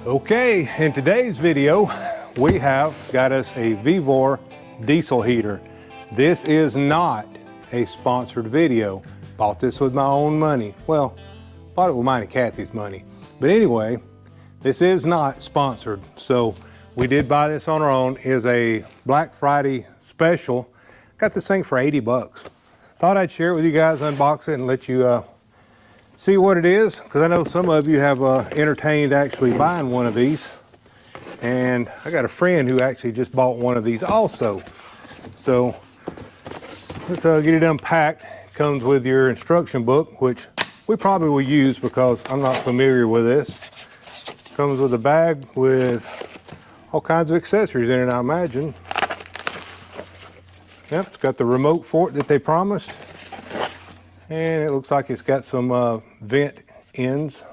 Okay, in today's video, we have got us a Vevor diesel heater. This is not a sponsored video. Bought this with my own money. Well, bought it with mine and Kathy's money. But anyway, this is not sponsored. So we did buy this on our own. It is a Black Friday special. Got this thing for 80 bucks. Thought I'd share it with you guys, unbox it, and let you see what it is, because I know some of you have entertained actually buying one of these. And I got a friend who actually just bought one of these also. So let's get it unpacked. It comes with your instruction book, which we probably will use because I'm not familiar with this. Comes with a bag with all kinds of accessories in it, I imagine. Yep, it's got the remote for it that they promised. And it looks like it's got some vent ends.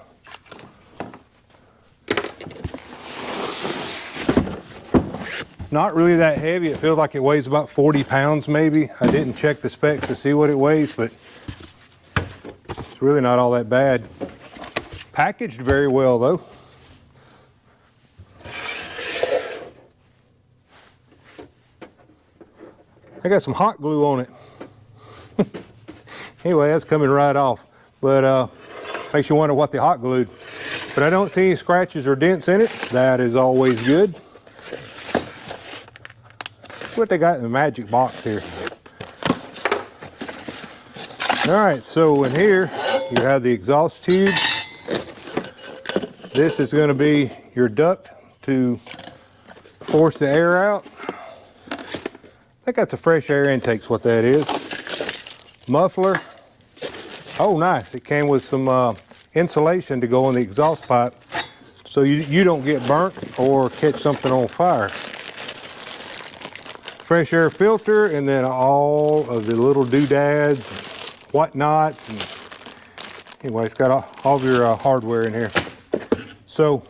It's not really that heavy. It feels like it weighs about 40 pounds maybe. I didn't check the specs to see what it weighs, but it's really not all that bad. Packaged very well though. I got some hot glue on it. Anyway, that's coming right off, but makes you wonder what they hot glued. But I don't see any scratches or dents in it. That is always good. What they got in the magic box here. All right, so in here you have the exhaust tube. This is going to be your duct to force the air out. I think that's a fresh air intake's what that is. Muffler. Oh, nice. It came with some insulation to go on the exhaust pipe so you don't get burnt or catch something on fire. Fresh air filter, and then all of the little doodads, whatnots, and anyway, it's got all of your hardware in here. So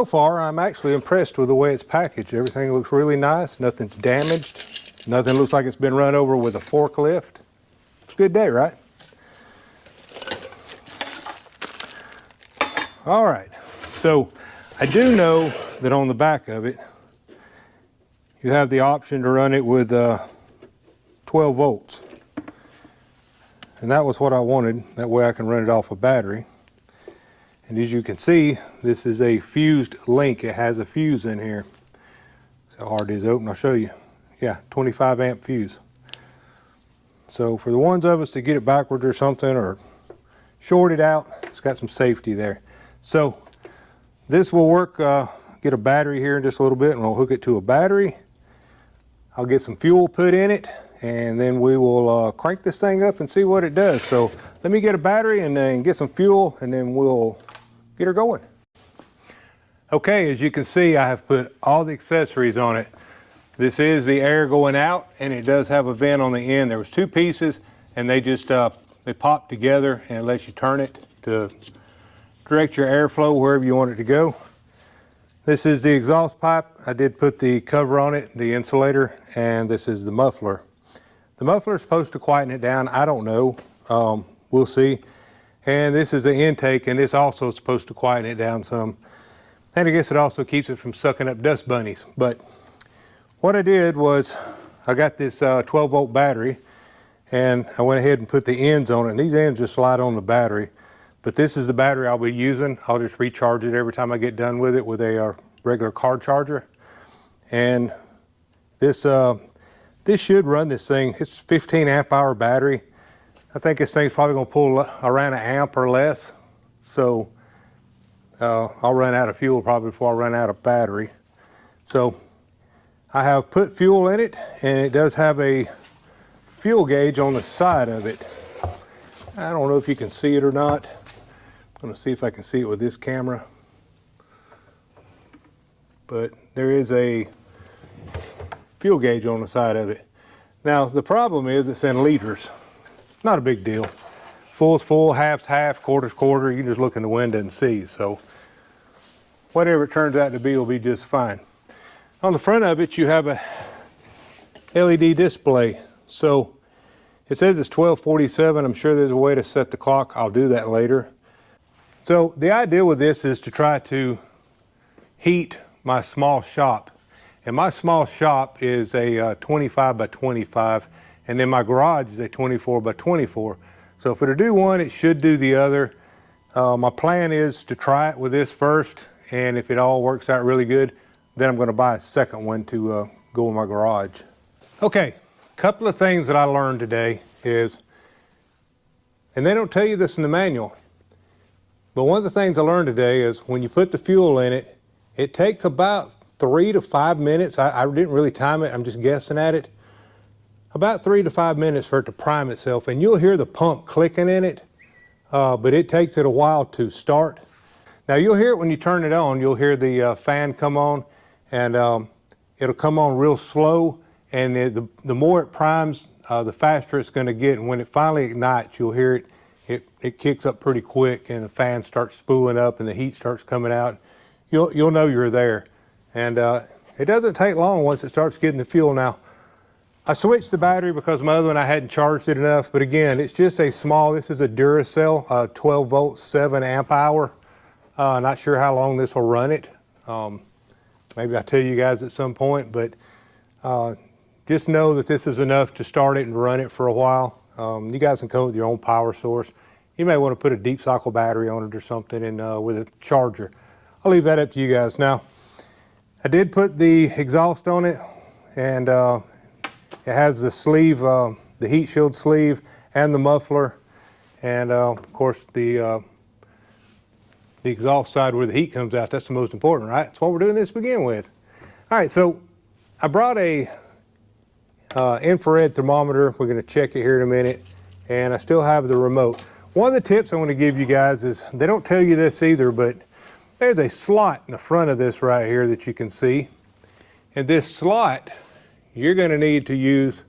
far, I'm actually impressed with the way it's packaged. Everything looks really nice. Nothing's damaged. Nothing looks like it's been run over with a forklift. It's a good day, right? All right, so I do know that on the back of it, you have the option to run it with 12 volts. And that was what I wanted. That way I can run it off a battery. And as you can see, this is a fused link. It has a fuse in here. See how hard it is to open? I'll show you. Yeah, 25 amp fuse. So for the ones of us to get it backwards or something, or short it out, it's got some safety there. So this will work, get a battery here in just a little bit, and we'll hook it to a battery. I'll get some fuel put in it, and then we will crank this thing up and see what it does. So let me get a battery and then get some fuel, and then we'll get her going. Okay, as you can see, I have put all the accessories on it. This is the air going out, and it does have a vent on the end. There was two pieces, and they just they pop together, and it lets you turn it to direct your airflow wherever you want it to go. This is the exhaust pipe. I did put the cover on it, the insulator, and this is the muffler. The muffler is supposed to quieten it down. I don't know. We'll see. And this is the intake, and it's also supposed to quieten it down some. And I guess it also keeps it from sucking up dust bunnies. But what I did was I got this 12 volt battery, and I went ahead and put the ends on it. And these ends just slide on the battery. But this is the battery I'll be using. I'll just recharge it every time I get done with it with a regular car charger. And this should run this thing. It's 15 amp hour battery. I think this thing's probably gonna pull around an amp or less. So I'll run out of fuel probably before I run out of battery. So I have put fuel in it, and it does have a fuel gauge on the side of it. I don't know if you can see it or not. I'm gonna see if I can see it with this camera. But there is a fuel gauge on the side of it. Now the problem is it's in liters. Not a big deal. Full's full, half's half, quarter's quarter. You can just look in the window and see. So whatever it turns out to be will be just fine. On the front of it you have a LED display. So it says it's 12:47. I'm sure there's a way to set the clock. I'll do that later. So the idea with this is to try to heat my small shop. And my small shop is a 25 by 25, and then my garage is a 24 by 24. So if it'll do one, it should do the other. My plan is to try it with this first, and if it all works out really good, then I'm going to buy a second one to go in my garage. Okay, a couple of things that I learned today is, and they don't tell you this in the manual, but one of the things I learned today is when you put the fuel in it, it takes about 3 to 5 minutes. I didn't really time it, I'm just guessing at it. About 3 to 5 minutes for it to prime itself, and you'll hear the pump clicking in it, but it takes it a while to start. Now you'll hear it when you turn it on, you'll hear the fan come on, and it'll come on real slow, and the more it primes, the faster it's going to get, and when it finally ignites, you'll hear it kicks up pretty quick, and the fan starts spooling up and the heat starts coming out. You'll know you're there. And it doesn't take long once it starts getting the fuel. Now, I switched the battery because my other one I hadn't charged it enough, but again, it's just a small, this is a Duracell, 12 volt, 7 amp hour. Not sure how long this will run it. Maybe I'll tell you guys at some point, but just know that this is enough to start it and run it for a while. You guys can come with your own power source. You may want to put a deep cycle battery on it or something, and with a charger. I'll leave that up to you guys. Now, I did put the exhaust on it, and it has the sleeve, the heat shield sleeve, and the muffler, and of course the exhaust side where the heat comes out. That's the most important, right? That's what we're doing this to begin with. All right, so I brought a infrared thermometer. We're going to check it here in a minute, and I still have the remote. One of the tips I want to give you guys is, they don't tell you this either, but there's a slot in the front of this right here that you can see. And this slot, you're going to need to use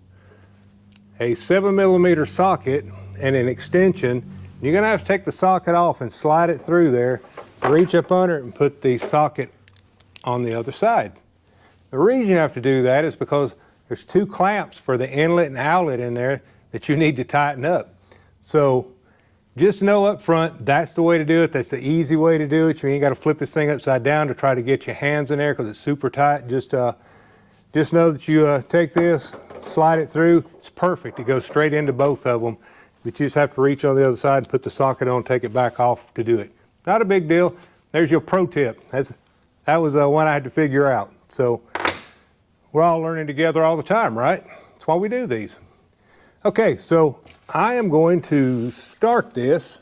a 7mm socket and an extension. You're going to have to take the socket off and slide it through there, reach up under it and put the socket on the other side. The reason you have to do that is because there's 2 clamps for the inlet and outlet in there that you need to tighten up. So just know up front, that's the way to do it. That's the easy way to do it. You ain't got to flip this thing upside down to try to get your hands in there because it's super tight. Just know that you take this, slide it through. It's perfect. It goes straight into both of them. But you just have to reach on the other side, put the socket on, take it back off to do it. Not a big deal. There's your pro tip. That was one I had to figure out. So we're all learning together all the time, right? That's why we do these. Okay, so I am going to start this.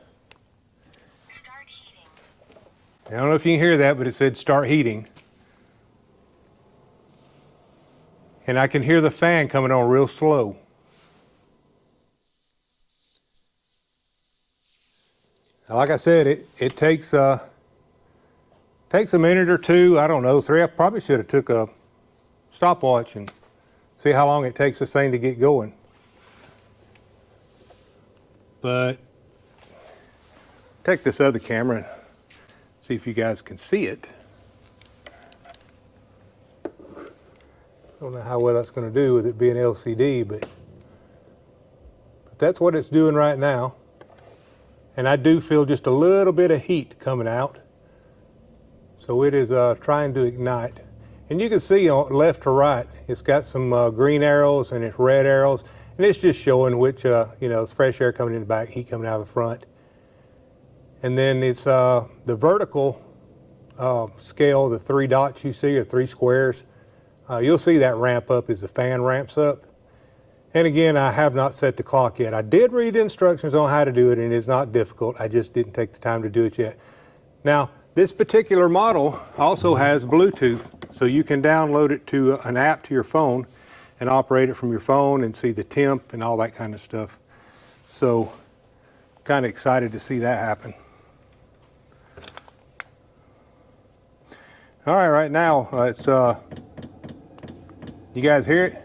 Start heating. I don't know if you can hear that, but it said start heating. And I can hear the fan coming on real slow. Now, like I said, it takes a minute or two, I don't know, 3. I probably should have took a stopwatch and see how long it takes this thing to get going. But take this other camera and see if you guys can see it. Don't know how well that's going to do with it being LCD, but that's what it's doing right now. And I do feel just a little bit of heat coming out. So it is trying to ignite. And you can see on left to right, it's got some green arrows and it's red arrows. And it's just showing which, it's fresh air coming in the back, heat coming out of the front. And then it's the vertical scale, the 3 dots you see, or 3 squares. You'll see that ramp up as the fan ramps up. And again, I have not set the clock yet. I did read instructions on how to do it, and it's not difficult. I just didn't take the time to do it yet. Now, this particular model also has Bluetooth, so you can download it to an app to your phone and operate it from your phone and see the temp and all that kind of stuff. So, kind of excited to see that happen. All right, right now, it's, you guys hear it?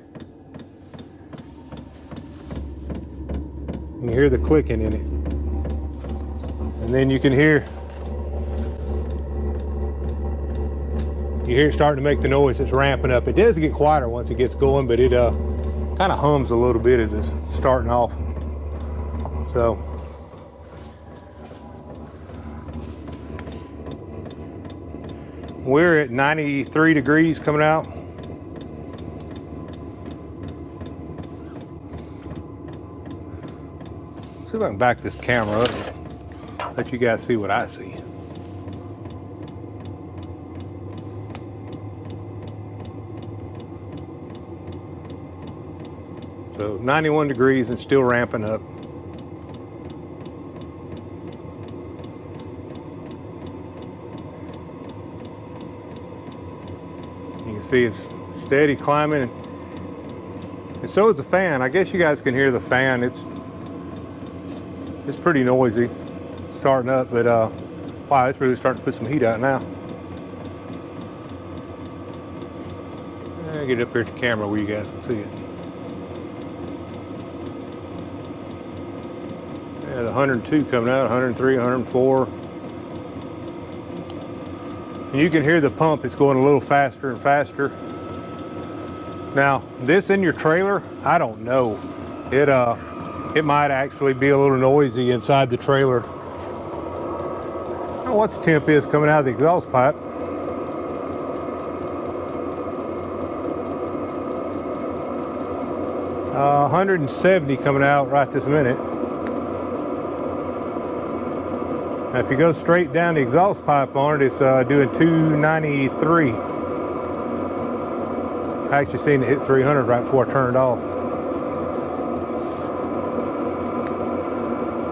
You hear the clicking in it. And then you can hear it starting to make the noise. It's ramping up. It does get quieter once it gets going, but it kind of hums a little bit as it's starting off. So we're at 93 degrees coming out. See if I can back this camera up and let you guys see what I see. So 91 degrees and still ramping up. You can see it's steady climbing, and so is the fan. I guess you guys can hear the fan. It's pretty noisy starting up, but wow, it's really starting to put some heat out now. Get up here at the camera where you guys can see it. Yeah, the 102 coming out, 103, 104. And you can hear the pump, it's going a little faster and faster. Now, this in your trailer, I don't know. It might actually be a little noisy inside the trailer. I don't know what the temp is coming out of the exhaust pipe. Uh, 170 coming out right this minute. Now, if you go straight down the exhaust pipe on it, it's doing 293. I actually seen it hit 300 right before I turned it off.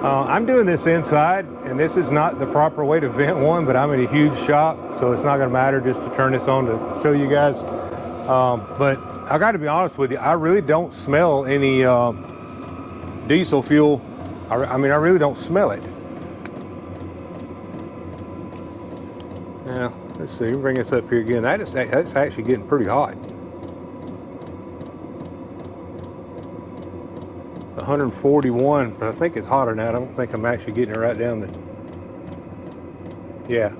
I'm doing this inside, and this is not the proper way to vent one, but I'm in a huge shop, so it's not going to matter just to turn this on to show you guys. But I got to be honest with you, I really don't smell any diesel fuel. I mean, I really don't smell it. Now, let's see, bring this up here again. That's actually getting pretty hot. 141, but I think it's hotter now. I don't think I'm actually getting it right down there. Yeah.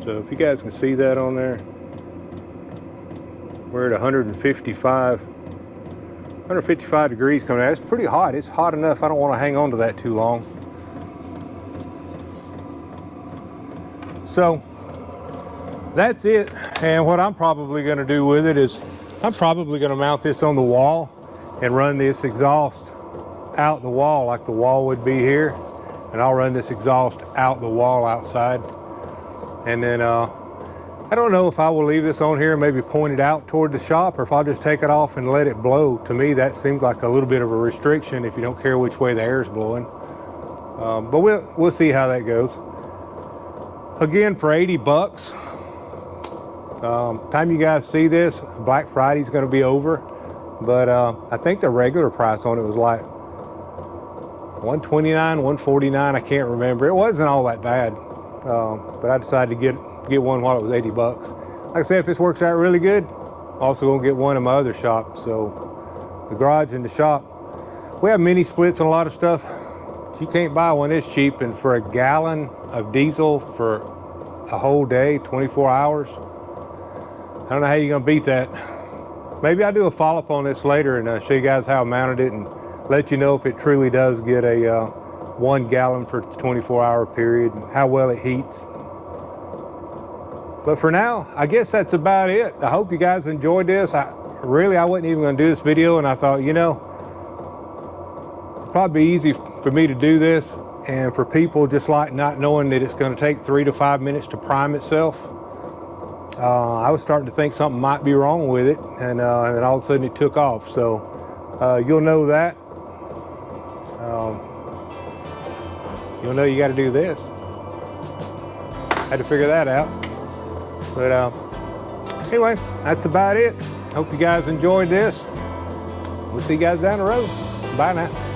So if you guys can see that on there, we're at 155 degrees coming out. It's pretty hot. It's hot enough. I don't want to hang on to that too long. So that's it. And what I'm probably going to do with it is I'm probably going to mount this on the wall and run this exhaust out the wall like the wall would be here. And I'll run this exhaust out the wall outside. And then I don't know if I will leave this on here and maybe point it out toward the shop, or if I'll just take it off and let it blow. To me, that seems like a little bit of a restriction if you don't care which way the air is blowing. But we'll see how that goes. Again, for 80 bucks, time you guys see this, Black Friday's going to be over. But I think the regular price on it was like $129, $149. I can't remember. It wasn't all that bad. But I decided to get one while it was 80 bucks. Like I said, if this works out really good, I'm also gonna get one in my other shop. So the garage and the shop, we have mini splits and a lot of stuff. But you can't buy one this cheap, and for a gallon of diesel for a whole day, 24 hours, I don't know how you're gonna beat that. Maybe I'll do a follow-up on this later and show you guys how I mounted it and let you know if it truly does get a 1 gallon for the 24-hour period and how well it heats. But for now, I guess that's about it. I hope you guys enjoyed this. I wasn't even going to do this video, and I thought, you know, it'd probably be easy for me to do this, and for people just like not knowing that it's going to take 3 to 5 minutes to prime itself. I was starting to think something might be wrong with it, and then all of a sudden it took off. So you'll know that. You'll know you got to do this. Had to figure that out. But anyway, that's about it. Hope you guys enjoyed this. We'll see you guys down the road. Bye now.